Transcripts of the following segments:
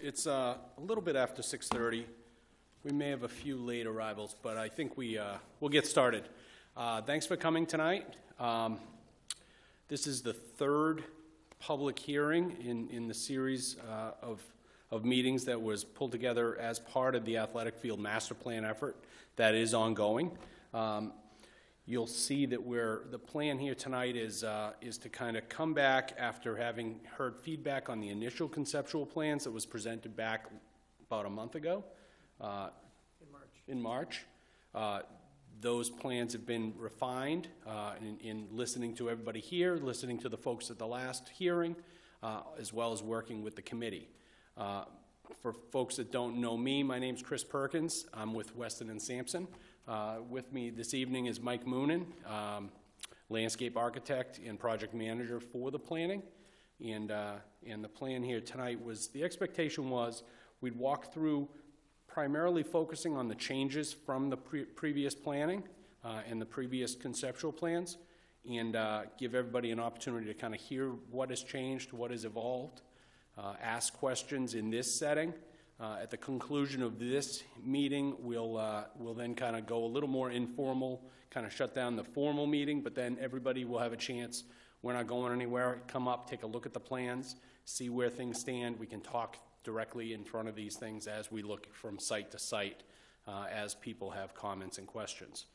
It's a little bit after 6:30. We may have a few late arrivals, but I think we'll get started. Thanks for coming tonight. This is the third public hearing in the series of meetings that was pulled together as part of the athletic field master plan effort that is ongoing. You'll see that the plan here tonight is to kind of come back after having heard feedback on the initial conceptual plans that was presented back about a month ago. In March. Those plans have been refined in listening to everybody here, listening to the folks at the last hearing, as well as working with the committee. For folks that don't know me, my name's Chris Perkins. I'm with Weston and Sampson. With me this evening is Mike Moonen, landscape architect and project manager for the planning. And the plan here tonight was, the expectation was we'd walk through primarily focusing on the changes from the previous planning and the previous conceptual plans, and give everybody an opportunity to kind of hear what has changed, what has evolved, ask questions in this setting. At the conclusion of this meeting, we'll then kind of go a little more informal, kind of shut down the formal meeting, but then everybody will have a chance. We're not going anywhere. Come up, take a look at the plans, see where things stand. We can talk directly in front of these things as we look from site to site, as people have comments and questions.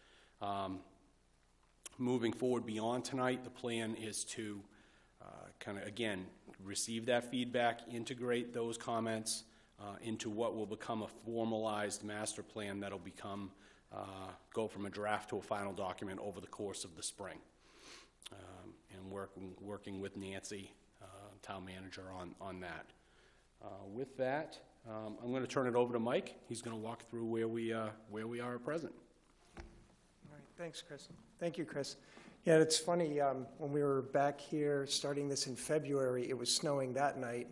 Moving forward beyond tonight, the plan is to kind of, again, receive that feedback, integrate those comments into what will become a formalized master plan that'll become, go from a draft to a final document over the course of the spring. And working with Nancy, town manager, on that. With that, I'm going to turn it over to Mike. He's going to walk through where we are at present. All right, thanks, Chris. Thank you, Chris. Yeah, it's funny, when we were back here starting this in February, it was snowing that night.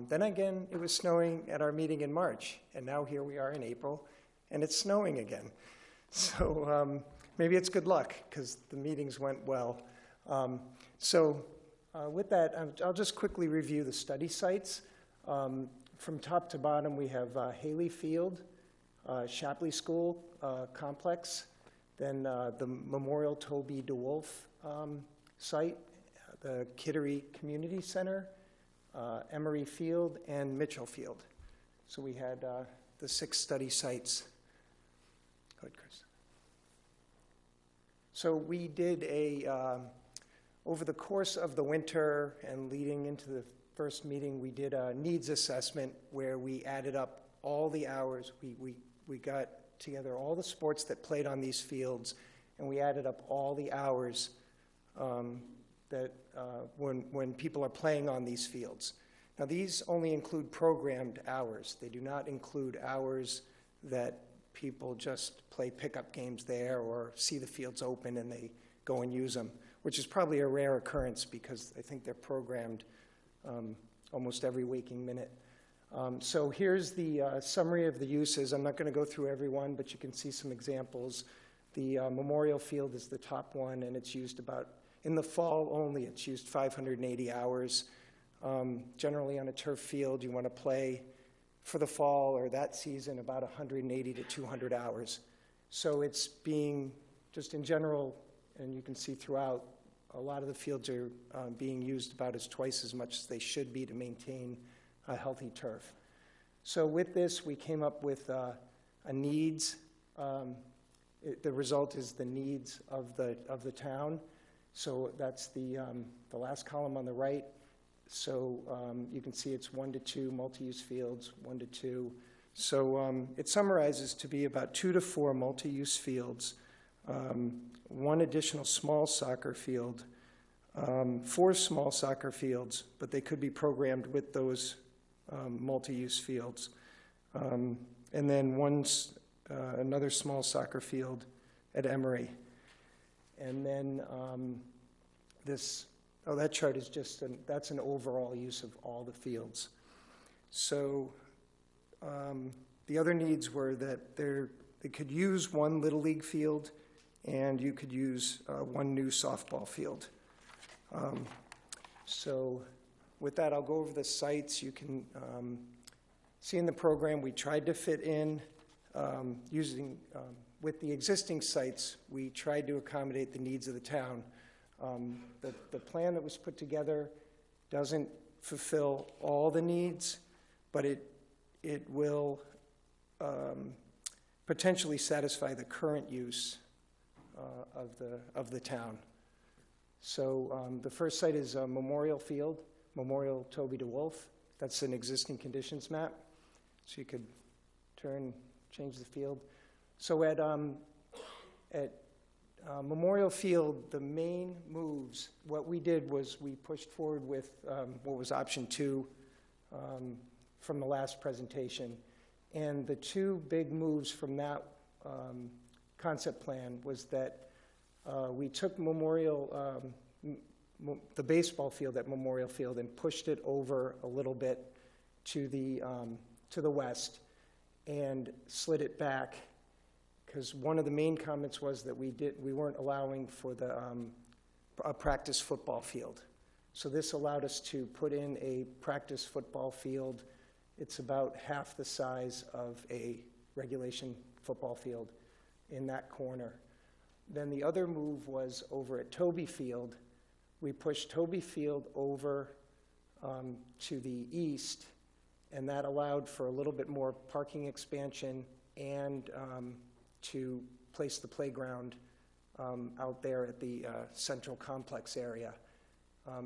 Then again, it was snowing at our meeting in March, and now here we are in April, and it's snowing again. So maybe it's good luck, because the meetings went well. With that, I'll just quickly review the study sites. From top to bottom, we have Haley Field, Shapley School Complex, then the Memorial Toby DeWolf site, the Kittery Community Center, Emery Field, and Mitchell Field. So we had the 6 study sites. Go ahead, Chris. So we did over the course of the winter and leading into the first meeting, we did a needs assessment where we added up all the hours. We got together all the sports that played on these fields, and we added up all the hours that when people are playing on these fields. Now, these only include programmed hours. They do not include hours that people just play pickup games there or see the fields open and they go and use them, which is probably a rare occurrence because I think they're programmed almost every waking minute. So here's the summary of the uses. I'm not going to go through every one, but you can see some examples. The Memorial Field is the top one, and it's used about, in the fall only, it's used 580 hours. Generally on a turf field, you want to play for the fall or that season about 180 to 200 hours. So it's being, just in general, and you can see throughout, a lot of the fields are being used about twice as much as they should be to maintain a healthy turf. So with this, we came up with a needs. The result is the needs of the town. So that's the last column on the right. So you can see it's 1 to 2 multi-use fields, 1 to 2. So it summarizes to be about 2 to 4 multi-use fields, 1 additional small soccer field, 4 small soccer fields, but they could be programmed with those multi-use fields, and then another small soccer field at Emery. And then that chart is just, that's an overall use of all the fields. So the other needs were that they could use 1 Little League field, and you could use 1 new softball field. So with that, I'll go over the sites. You can seeing the program, we tried to fit in with the existing sites, we tried to accommodate the needs of the town. The plan that was put together doesn't fulfill all the needs, but it will potentially satisfy the current use of the town. So the first site is Memorial Field, Memorial Toby DeWolf. That's an existing conditions map. So you could change the field. So at Memorial Field, the main moves, what we did was we pushed forward with what was option 2 from the last presentation. And the two big moves from that concept plan was that we took the baseball field at Memorial Field and pushed it over a little bit to the west and slid it back, because one of the main comments was that we weren't allowing for a practice football field. So this allowed us to put in a practice football field. It's about half the size of a regulation football field in that corner. Then the other move was over at Toby Field. We pushed Toby Field over to the east, and that allowed for a little bit more parking expansion and to place the playground out there at the central complex area.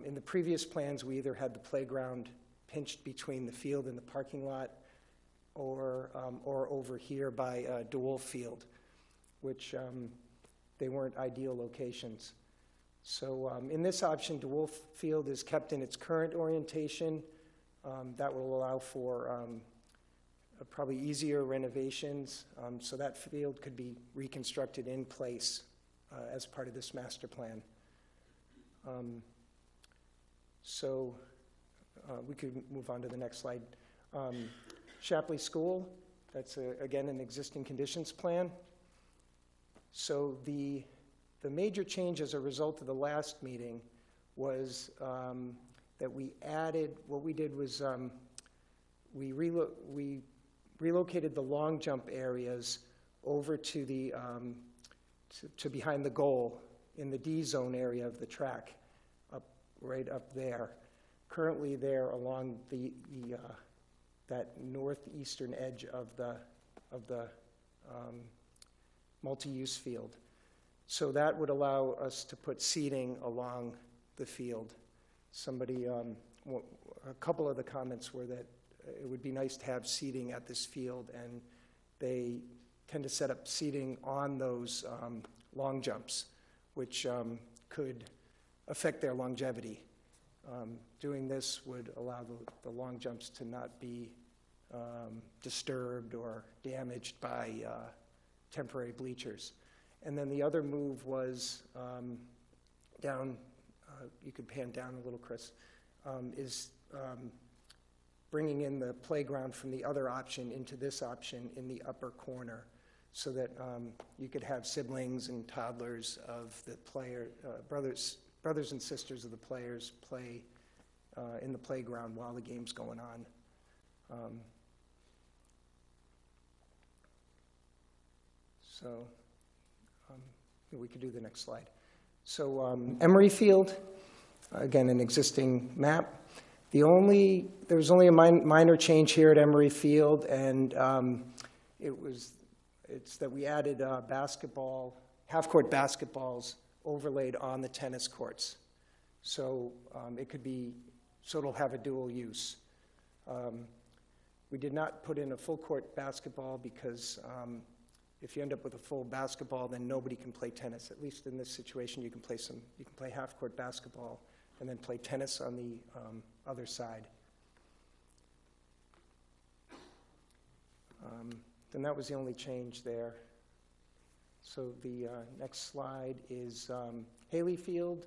In the previous plans, we either had the playground pinched between the field and the parking lot, or over here by DeWolf Field, which they weren't ideal locations. So in this option, DeWolf Field is kept in its current orientation. That will allow for probably easier renovations, so that field could be reconstructed in place as part of this master plan. So we could move on to the next slide. Shapley School, that's again an existing conditions plan. So the major change as a result of the last meeting was that we added, what we did was we relocated the long jump areas over to the to behind the goal in the D zone area of the track, right up there. Currently, they're along that northeastern edge of the multi-use field. So that would allow us to put seating along the field. A couple of the comments were that it would be nice to have seating at this field, and they tend to set up seating on those long jumps, which could affect their longevity. Doing this would allow the long jumps to not be disturbed or damaged by temporary bleachers. And then the other move was down, you could pan down a little, Chris, is bringing in the playground from the other option into this option in the upper corner, so that you could have siblings and toddlers of the brothers and sisters of the players play in the playground while the game's going on. We could do the next slide. So Emery Field, again, an existing map. There was only a minor change here at Emery Field, and it's that we added half-court basketballs overlaid on the tennis courts. So it'll have a dual use. We did not put in a full-court basketball because if you end up with a full basketball, then nobody can play tennis. At least in this situation, you can play half-court basketball and then play tennis on the other side. Then that was the only change there. So the next slide is Haley Field.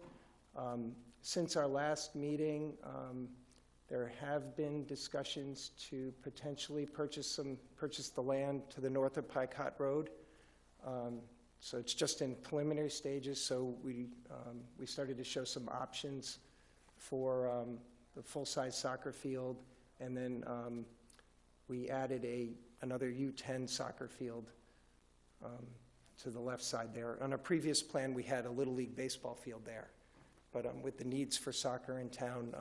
Since our last meeting, there have been discussions to potentially purchase the land to the north of Picot Road. So it's just in preliminary stages. So we started to show some options for the full-size soccer field, and then we added another U10 soccer field to the left side there. On a previous plan, we had a Little League baseball field there. But with the needs for soccer in town,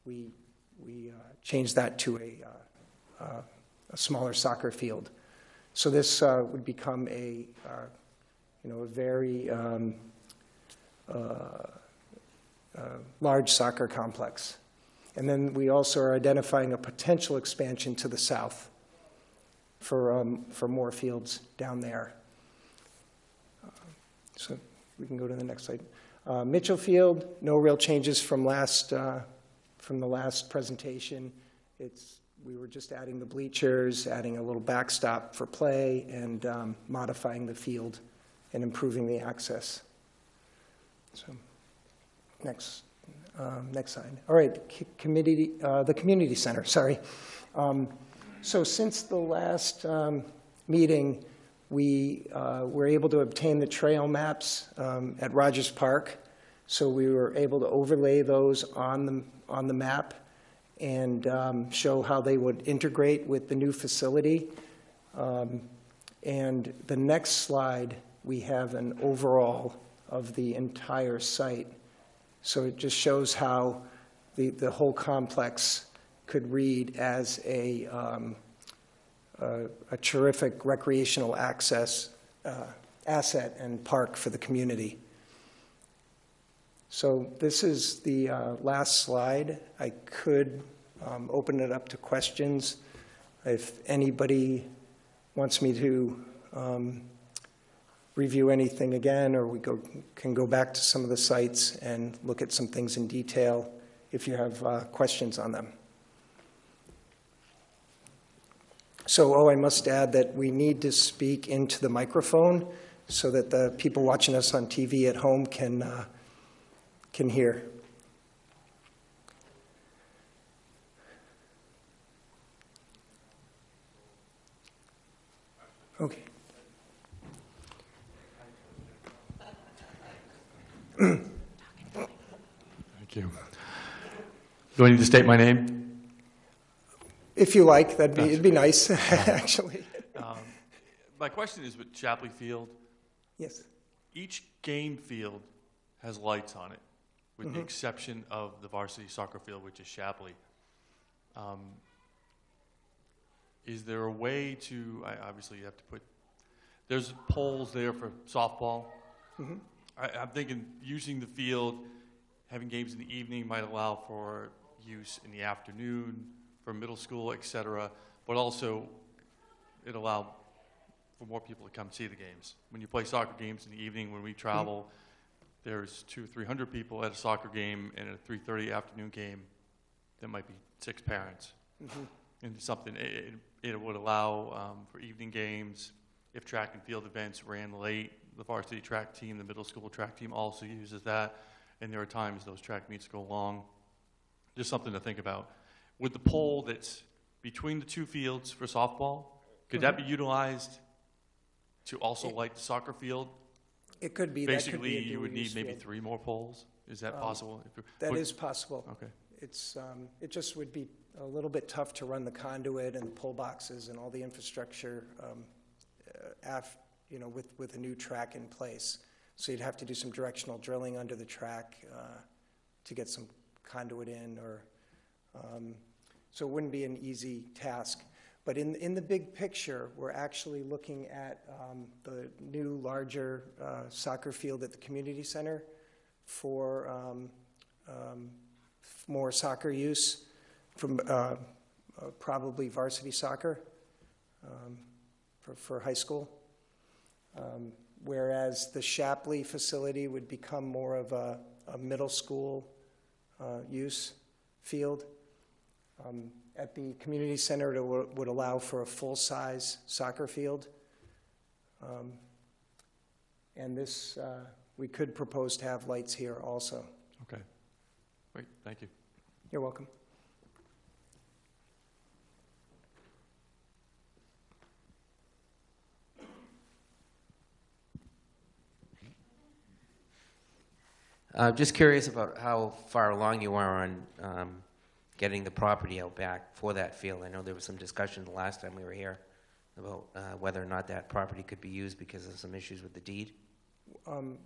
we changed that to a smaller soccer field. So this would become a very large soccer complex. And then we also are identifying a potential expansion to the south for more fields down there. So we can go to the next slide. Mitchell Field, no real changes from the last presentation. We were just adding the bleachers, adding a little backstop for play, and modifying the field and improving the access. So, next slide. All right, the community center. Sorry. So since the last meeting, we were able to obtain the trail maps at Rogers Park. So we were able to overlay those on the map and show how they would integrate with the new facility. And the next slide, we have an overall of the entire site. So it just shows how the whole complex could read as a terrific recreational access asset and park for the community. So this is the last slide. I could open it up to questions if anybody wants me to review anything again, or we can go back to some of the sites and look at some things in detail if you have questions on them. So, I must add that we need to speak into the microphone so that the people watching us on TV at home can hear. Okay. Thank you. Do I need to state my name? If you like, it'd be nice, actually. My question is with Shapley Field. Yes. Each game field has lights on it, with the exception of the varsity soccer field, which is Shapley. Is there a way to, obviously you have to put, there's poles there for softball. Mm-hmm. I'm thinking using the field, having games in the evening might allow for use in the afternoon for middle school, et cetera, but also it allow for more people to come see the games. When you play soccer games in the evening, when we travel, there's 200 or 300 people at a soccer game, and at a 3:30 afternoon game, there might be 6 parents. Mm-hmm. And something, it would allow for evening games. If track and field events ran late, the varsity track team, the middle school track team also uses that, and there are times those track meets go long. Just something to think about. With the pole that's between the 2 fields for softball, could that be utilized to also light the soccer field? It could be. Basically, that could be a you would need maybe field. 3 more poles. Is that possible? That is possible. Okay. It just would be a little bit tough to run the conduit and the pole boxes and all the infrastructure with a new track in place. So you'd have to do some directional drilling under the track to get some conduit in, so it wouldn't be an easy task. But in the big picture, we're actually looking at the new, larger soccer field at the community center for more soccer use, from probably varsity soccer for high school. Whereas the Shapley facility would become more of a middle school use field. At the community center, it would allow for a full-size soccer field. And this, we could propose to have lights here also. Okay. Great. Thank you. You're welcome. Just curious about how far along you are on getting the property out back for that field. I know there was some discussion the last time we were here about whether or not that property could be used because of some issues with the deed.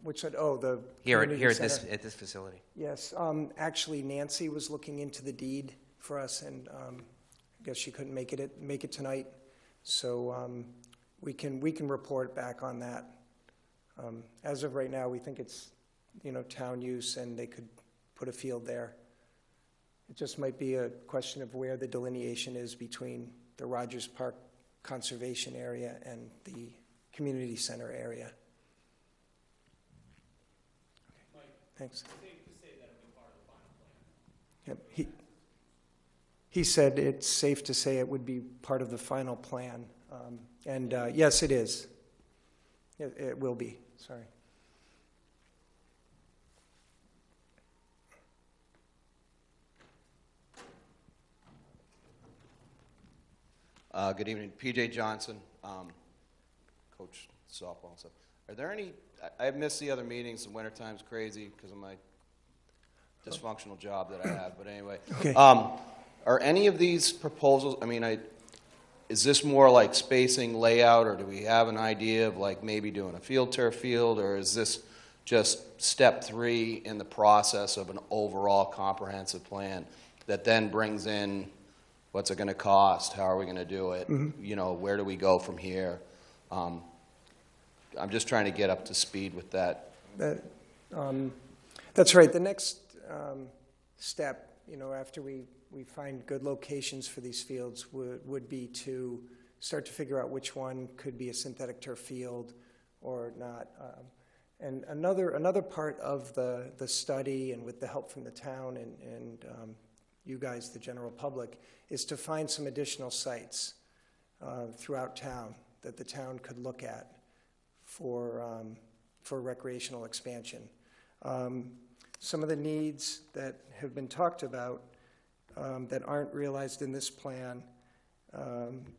Which said, oh, the Here community at center. this facility. Yes, actually Nancy was looking into the deed for us, and I guess she couldn't make it tonight. So we can report back on that. As of right now, we think it's, town use, and they could put a field there. It just might be a question of where the delineation is between the Rogers Park Conservation Area and the community center area. Thanks. Safe to say that it'll be part of the final plan. Yep. He said it's safe to say it would be part of the final plan. And yes, it is. It will be. Sorry. Good evening. PJ Johnson, coach softball and stuff. Are there any, I've missed the other meetings, the wintertime's crazy because of my dysfunctional job that I have, but anyway. Okay. Are any of these proposals, is this more like spacing, layout, or do we have an idea of like maybe doing a field turf field, or is this just step 3 in the process of an overall comprehensive plan that then brings in what's it going to cost, how are we going to do it, where do we go from here? I'm just trying to get up to speed with that. That's right. The next step, after we find good locations for these fields would be to start to figure out which one could be a synthetic turf field or not. And another part of the study, and with the help from the town and you guys, the general public, is to find some additional sites throughout town that the town could look at for recreational expansion. Some of the needs that have been talked about that aren't realized in this plan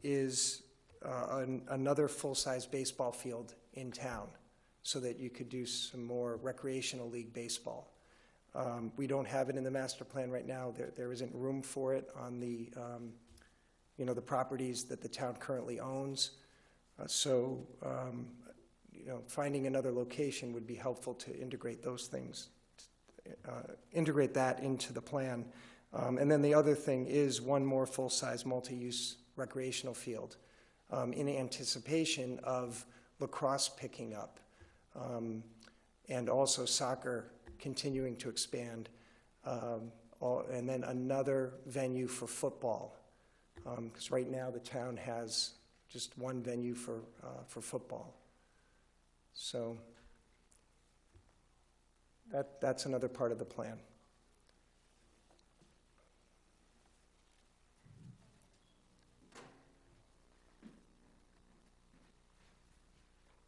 is another full-size baseball field in town so that you could do some more recreational league baseball. We don't have it in the master plan right now. There isn't room for it on the, the properties that the town currently owns. So finding another location would be helpful to integrate those things, integrate that into the plan. And then the other thing is one more full-size multi-use recreational field in anticipation of lacrosse picking up and also soccer continuing to expand, and then another venue for football, because right now the town has just one venue for football. So that's another part of the plan.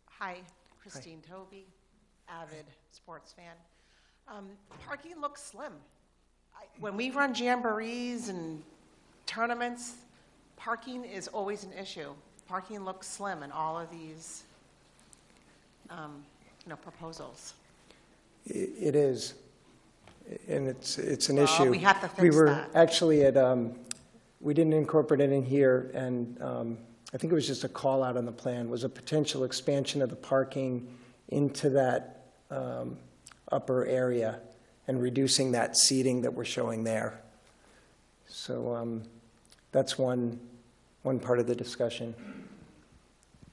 Hi, Christine Tovey, avid sports fan. Parking looks slim. When we run jamborees and tournaments, parking is always an issue. Parking looks slim in all of these, proposals. It is, and it's an Well, issue. we have to fix We were that. actually at, we didn't incorporate it in here, and I think it was just a call out on the plan, was a potential expansion of the parking into that upper area and reducing that seating that we're showing there. So that's one part of the discussion.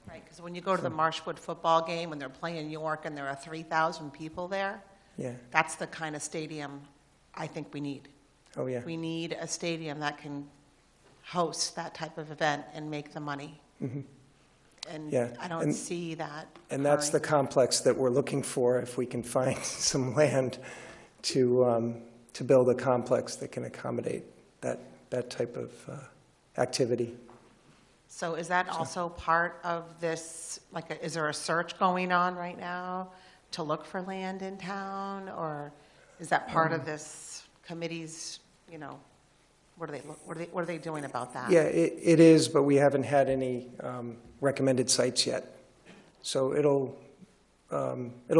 Right, because when you go to the Marshwood football game, when they're playing York and there are 3,000 people there, Yeah. that's the kind of stadium I think we need. Oh, yeah. We need a stadium that can host that type of event and make the money. Mm-hmm. And Yeah, I don't see that. And that's the occurring. complex that we're looking for, if we can find some land to build a complex that can accommodate that type of activity. So is that also part of this, is there a search going on right now to look for land in town? Or is that part of this committee's, what are they doing about that? Yeah, it is, but we haven't had any recommended sites yet. So it'll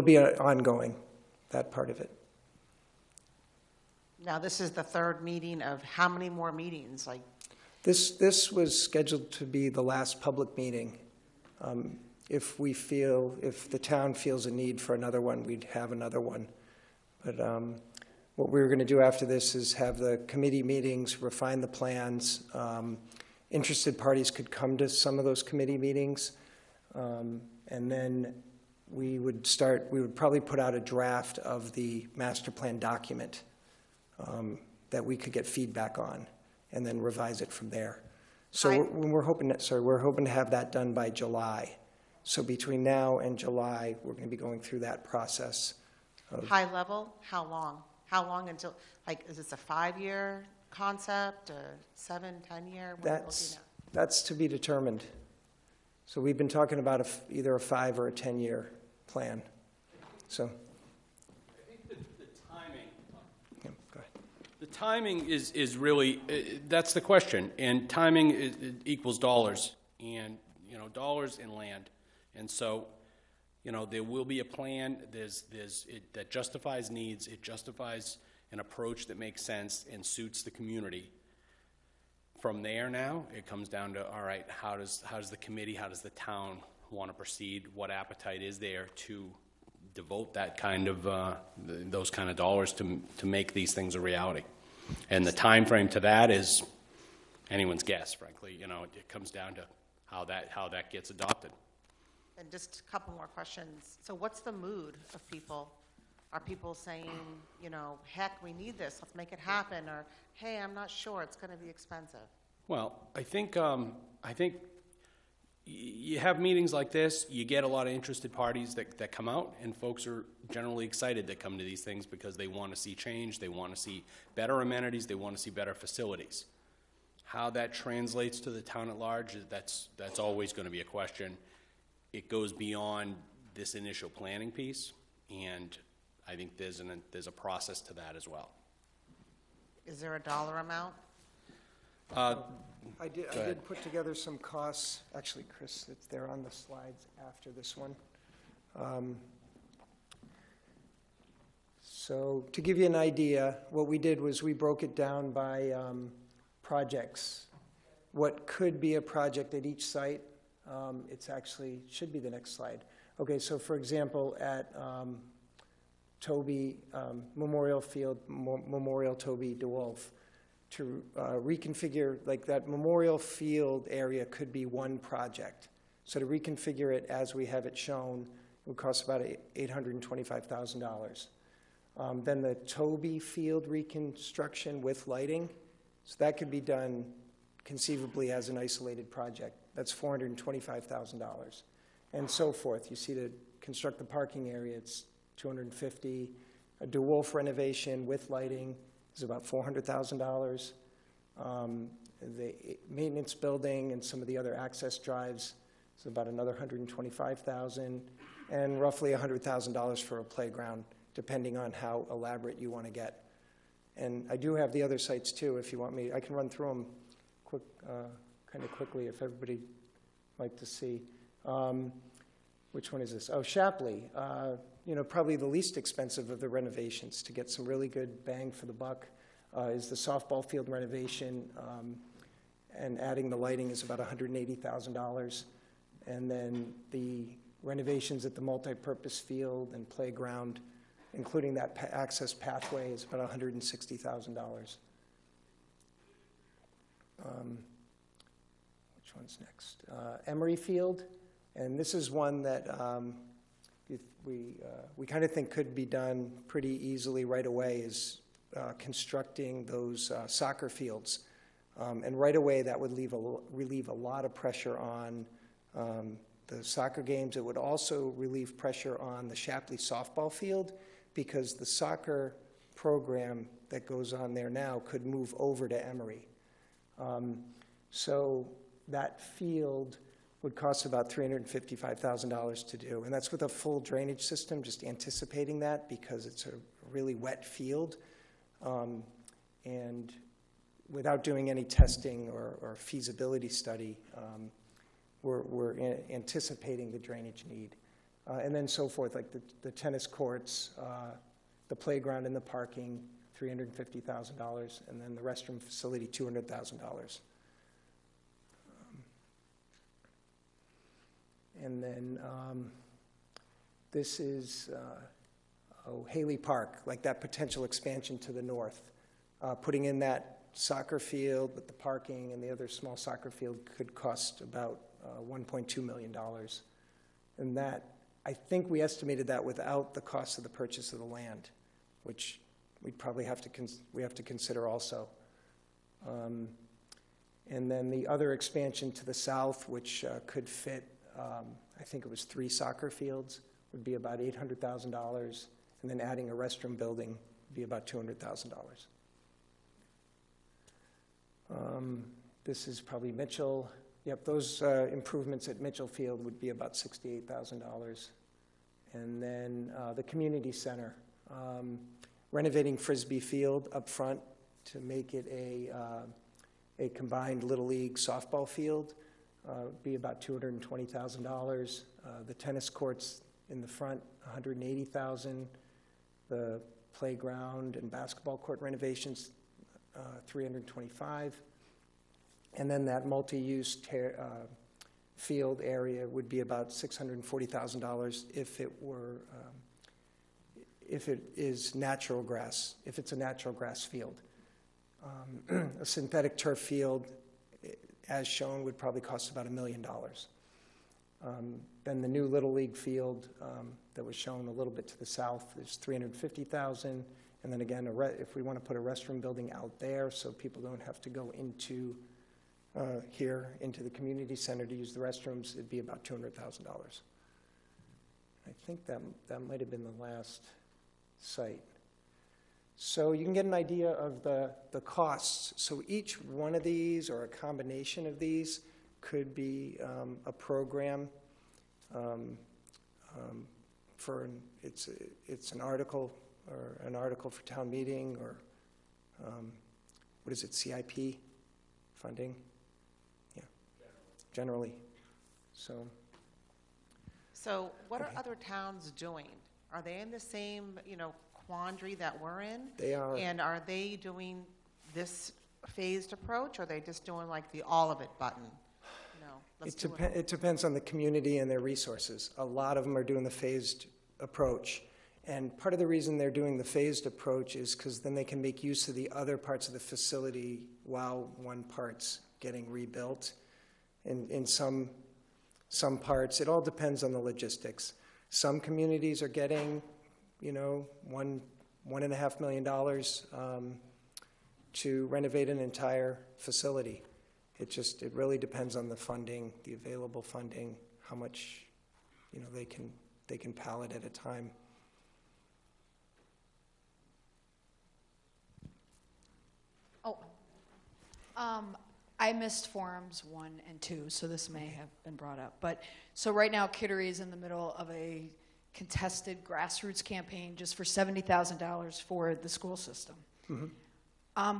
be ongoing, that part of it. Now, this is the third meeting of how many more meetings? Like, This was scheduled to be the last public meeting. If the town feels a need for another one, we'd have another one. But what we were going to do after this is have the committee meetings, refine the plans. Interested parties could come to some of those committee meetings. And then we would probably put out a draft of the master plan document that we could get feedback on, and then revise it from there. So we're hoping to have that done by July. So between now and July, we're going to be going through that process. high level, how long? How long until, like, is this a 5-year concept, a 7, 10-year? What are we looking at? That's to be determined. So we've been talking about either a 5 or a 10-year plan. So, I think the timing, yeah, go ahead. the timing is really, that's the question. And timing it equals dollars, and, dollars and land. And so, there will be a plan, that justifies needs, it justifies an approach that makes sense and suits the community. From there now, it comes down to, all right, how does the committee, how does the town want to proceed? What appetite is there to devote that kind of, those kind of dollars to make these things a reality? And the time frame to that is anyone's guess, frankly. It comes down to how that gets adopted. And just a couple more questions. So what's the mood of people? Are people saying, heck, we need this, let's make it happen? Or, hey, I'm not sure, it's going to be expensive? Well, I think you have meetings like this, you get a lot of interested parties that come out, and folks are generally excited that come to these things because they want to see change, they want to see better amenities, they want to see better facilities. How that translates to the town at large, that's always going to be a question. It goes beyond this initial planning piece, and I think there's a process to that as well. Is there a dollar amount? I did put together some costs. Actually, Chris, they're on the slides after this one. So to give you an idea, what we did was we broke it down by projects. What could be a project at each site. It's actually, should be the next slide. Okay, so for example, at Toby Memorial Field, Memorial Toby DeWolf, to reconfigure, like that Memorial Field area could be one project. So to reconfigure it as we have it shown, it would cost about $825,000. Then the Toby Field reconstruction with lighting, so that could be done conceivably as an isolated project. That's $425,000, and so forth. You see, to construct the parking area, it's $250,000. A DeWolf renovation with lighting is about $400,000. The maintenance building and some of the other access drives is about another $125,000, and roughly $100,000 for a playground, depending on how elaborate you want to get. And I do have the other sites too, if you want me. I can run through them kind of quickly if everybody like to see. Which one is this? Oh, Shapley. Probably the least expensive of the renovations to get some really good bang for the buck is the softball field renovation, and adding the lighting is about $180,000. And then the renovations at the multi-purpose field and playground, including that access pathway, is about $160,000. Which one's next? Emery Field, and this is one that we kind of think could be done pretty easily right away, is constructing those soccer fields. And right away, that would relieve a lot of pressure on the soccer games. It would also relieve pressure on the Shapley softball field, because the soccer program that goes on there now could move over to Emery. So that field would cost about $355,000 to do, and that's with a full drainage system, just anticipating that, because it's a really wet field. And without doing any testing or feasibility study, we're anticipating the drainage need. And then so forth, like the tennis courts, the playground and the parking, $350,000, and then the restroom facility, $200,000. And then this is Haley Park, like that potential expansion to the north. Putting in that soccer field with the parking and the other small soccer field could cost about $1.2 million. And that, I think we estimated that without the cost of the purchase of the land, which we'd probably have to consider also. And then the other expansion to the south, which could fit, I think it was 3 soccer fields, would be about $800,000. And then adding a restroom building would be about $200,000. This is probably Mitchell. Yep, those improvements at Mitchell Field would be about $68,000. And then the community center, renovating Frisbee Field up front to make it a combined Little League softball field, be about $220,000. The tennis courts in the front, $180,000. The playground and basketball court renovations, $325,000. And then that multi-use field area would be about $640,000 if it were, if it is natural grass, if it's a natural grass field. A synthetic turf field, as shown, would probably cost about $1 million. Then the new Little League field that was shown a little bit to the south is $350,000. And then again, if we want to put a restroom building out there so people don't have to go into here into the community center to use the restrooms, it'd be about $200,000. I think that might have been the last site. So you can get an idea of the costs. So each one of these or a combination of these could be a program for it's an article or an article for town meeting or what is it, CIP funding? Yeah, generally. So what are other towns doing? Are they in the same, quandary that we're in? They are. And are they doing this phased approach, or are they just doing like the all of it button? It depends on the community and their resources. A lot of them are doing the phased approach. And part of the reason they're doing the phased approach is because then they can make use of the other parts of the facility while one part's getting rebuilt. In some parts, it all depends on the logistics. Some communities are getting, $1.5 million to renovate an entire facility. It really depends on the funding, the available funding, how much, they can pallet at a time. I missed forums 1 and 2, so this may have been brought up. But so right now, Kittery is in the middle of a contested grassroots campaign just for $70,000 for the school system. Mm-hmm.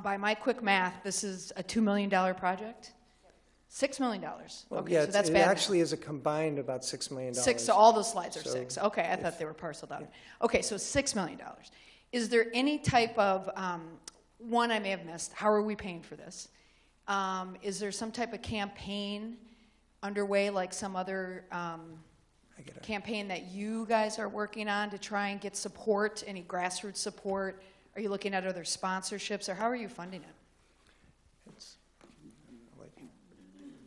By my quick math, this is a $2 million project? $6 million. Well, okay, yeah, so that's it bad. Actually is a combined about $6 million. 6, so all those slides are So 6. Okay, I thought they were parceled out. Okay, so $6 million. Is there any type of, one I may have missed, how are we paying for this? Is there some type of campaign underway, like some other campaign that you guys are working on to try and get support, any grassroots support? Are you looking at other sponsorships, or how are you funding it?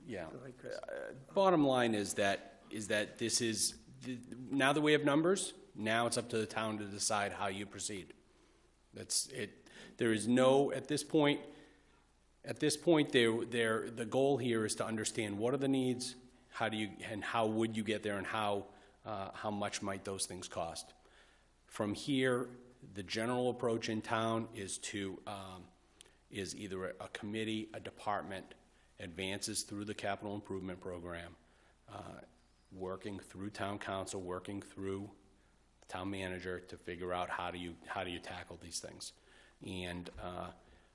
Yeah. Bottom line is that this is, now that we have numbers, now it's up to the town to decide how you proceed. That's it. There is no, at this point, the goal here is to understand what are the needs, how would you get there, and how much might those things cost. From here, the general approach in town is is either a committee, a department, advances through the capital improvement program, working through town council, working through the town manager to figure out how do you tackle these things. And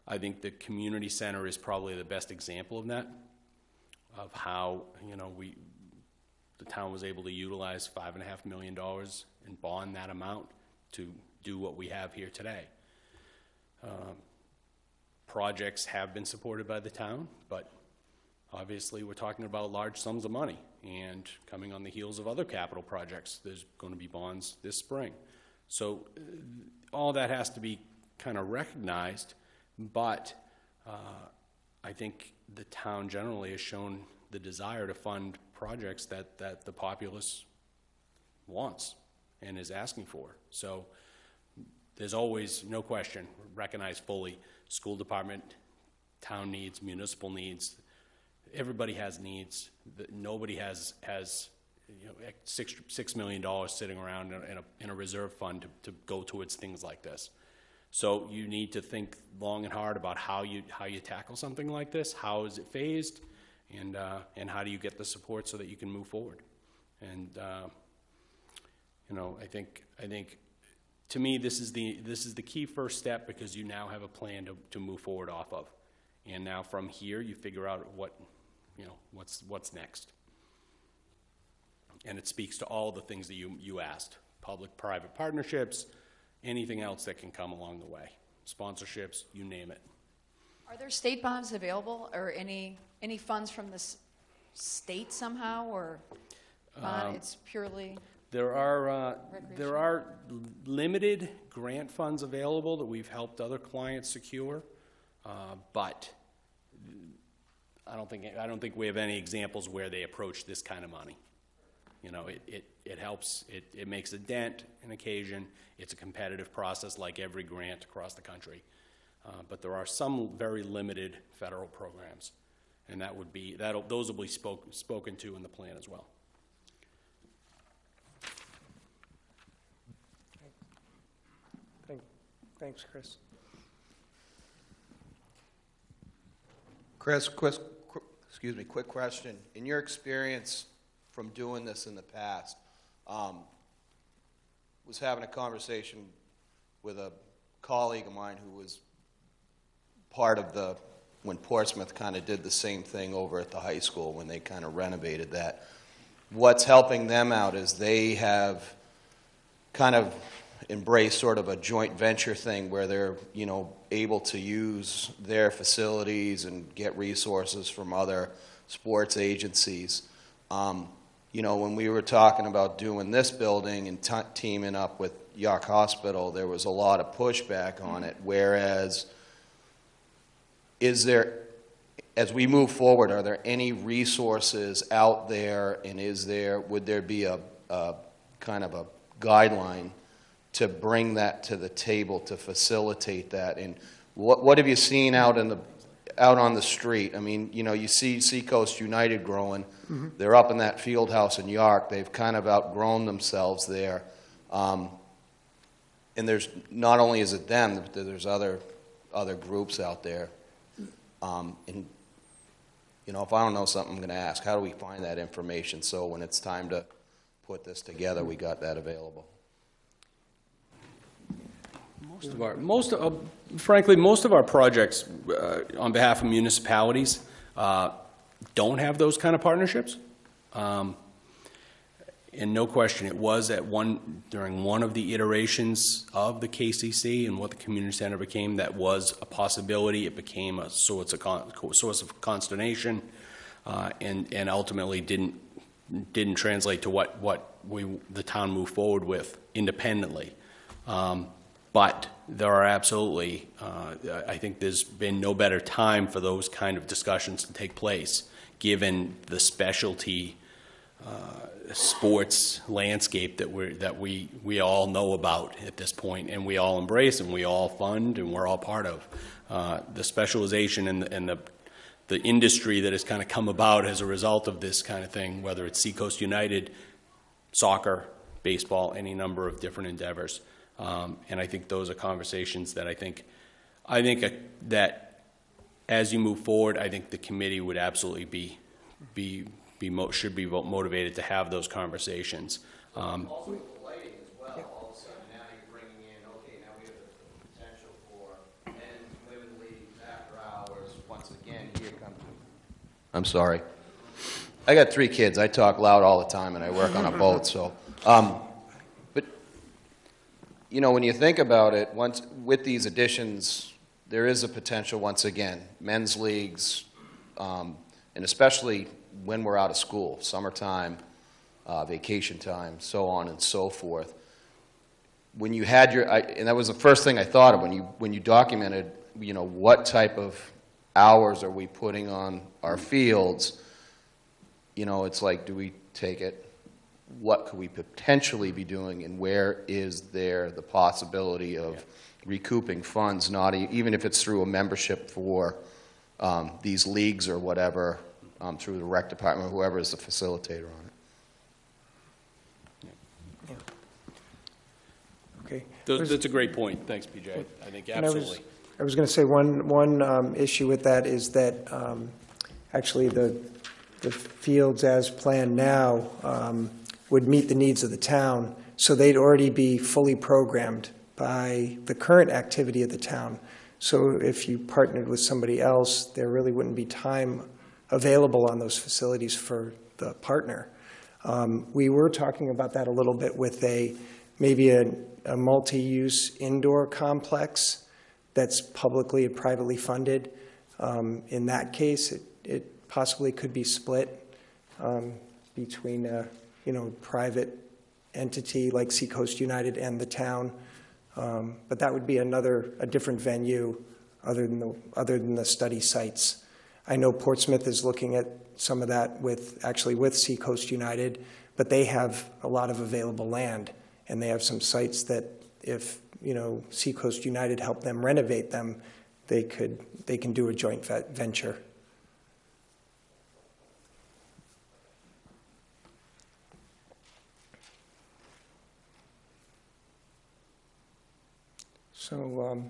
I think the community center is probably the best example of that, of how the town was able to utilize $5.5 million and bond that amount to do what we have here today. projects have been supported by the town, but obviously, we're talking about large sums of money, and coming on the heels of other capital projects, there's going to be bonds this spring. So all that has to be kind of recognized, but I think the town generally has shown the desire to fund projects that the populace wants and is asking for. So there's always, no question, recognize fully, school department, town needs, municipal needs. Everybody has needs. Nobody has $6 million sitting around in a reserve fund to go towards things like this. So you need to think long and hard about how you tackle something like this. How is it phased, and how do you get the support so that you can move forward? And I think to me this is the key first step, because you now have a plan to move forward off of, and now from here you figure out what's next. And it speaks to all the things that you asked: public-private partnerships, anything else that can come along the way, sponsorships, you name it. Are there state bonds available, or any funds from the state somehow, or it's purely? There are limited grant funds available that we've helped other clients secure, but I don't think we have any examples where they approach this kind of money. It helps. It makes a dent on occasion. It's a competitive process like every grant across the country. But there are some very limited federal programs, and those will be spoken to in the plan as well. Thanks, Chris. Chris, quick question. In your experience from doing this in the past, was having a conversation with a colleague of mine who was part of when Portsmouth kind of did the same thing over at the high school when they kind of renovated that. What's helping them out is they have kind of embraced sort of a joint venture thing where they're, able to use their facilities and get resources from other sports agencies. When we were talking about doing this building and teaming up with York Hospital, there was a lot of pushback on it, whereas as we move forward, are there any resources out there, and would there be a kind of a guideline to bring that to the table to facilitate that? And what have you seen out on the street? I mean, you see Seacoast United growing. Mm-hmm. They're up in that field house in York. They've kind of outgrown themselves there. And there's not only is it them, but there's other groups out there. And if I don't know something, I'm going to ask, how do we find that information so when it's time to put this together, we got that available? Frankly, most of our projects on behalf of municipalities don't have those kind of partnerships. And no question, it was during one of the iterations of the KCC and what the community center became, that was a possibility. It became a source of consternation, and ultimately didn't translate to what the town moved forward with independently. But there are absolutely, I think there's been no better time for those kind of discussions to take place, given the specialty sports landscape that we all know about at this point, and we all embrace, and we all fund, and we're all part of. The specialization and the industry that has kind of come about as a result of this kind of thing, whether it's Seacoast United, soccer, baseball, any number of different endeavors. And I think those are conversations that I think that as you move forward, I think the committee would absolutely should be motivated to have those conversations. Also with the lighting as well, all of a sudden now you're bringing in, okay, now we have the potential for men and women leagues after hours. Once again, here comes. I'm sorry. I got 3 kids. I talk loud all the time, and I work on a boat, so. But you know, when you think about it, once, with these additions, there is a potential, once again, men's leagues, and especially when we're out of school, summertime, vacation time, so on and so forth. When you had your, and that was the first thing I thought of when you documented, you know, what type of hours are we putting on our fields? You know, it's like, do we take it? What could we potentially be doing, and where is there the possibility of recouping funds, not even if it's through a membership for these leagues or whatever, through the rec department, whoever is the facilitator on it. Okay. That's a great point. Thanks, PJ. I think And absolutely. I was going to say one issue with that is that actually the fields as planned now would meet the needs of the town, so they'd already be fully programmed by the current activity of the town. So if you partnered with somebody else, there really wouldn't be time available on those facilities for the partner. We were talking about that a little bit with maybe a multi-use indoor complex that's publicly or privately funded. In that case, it possibly could be split between a private entity like Seacoast United and the town. But that would be a different venue other than the study sites. I know Portsmouth is looking at some of that with Seacoast United, but they have a lot of available land, and they have some sites that if Seacoast United helped them renovate them, they can do a joint venture. So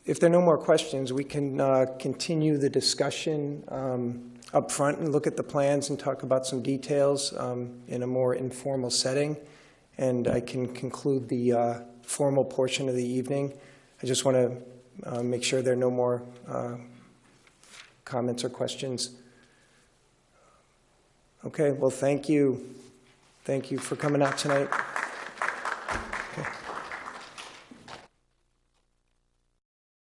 if there are no more questions, we can continue the discussion up front and look at the plans and talk about some details in a more informal setting. And I can conclude the formal portion of the evening. I just want to make sure there are no more comments or questions. Okay, well, thank you. Thank you for coming out tonight.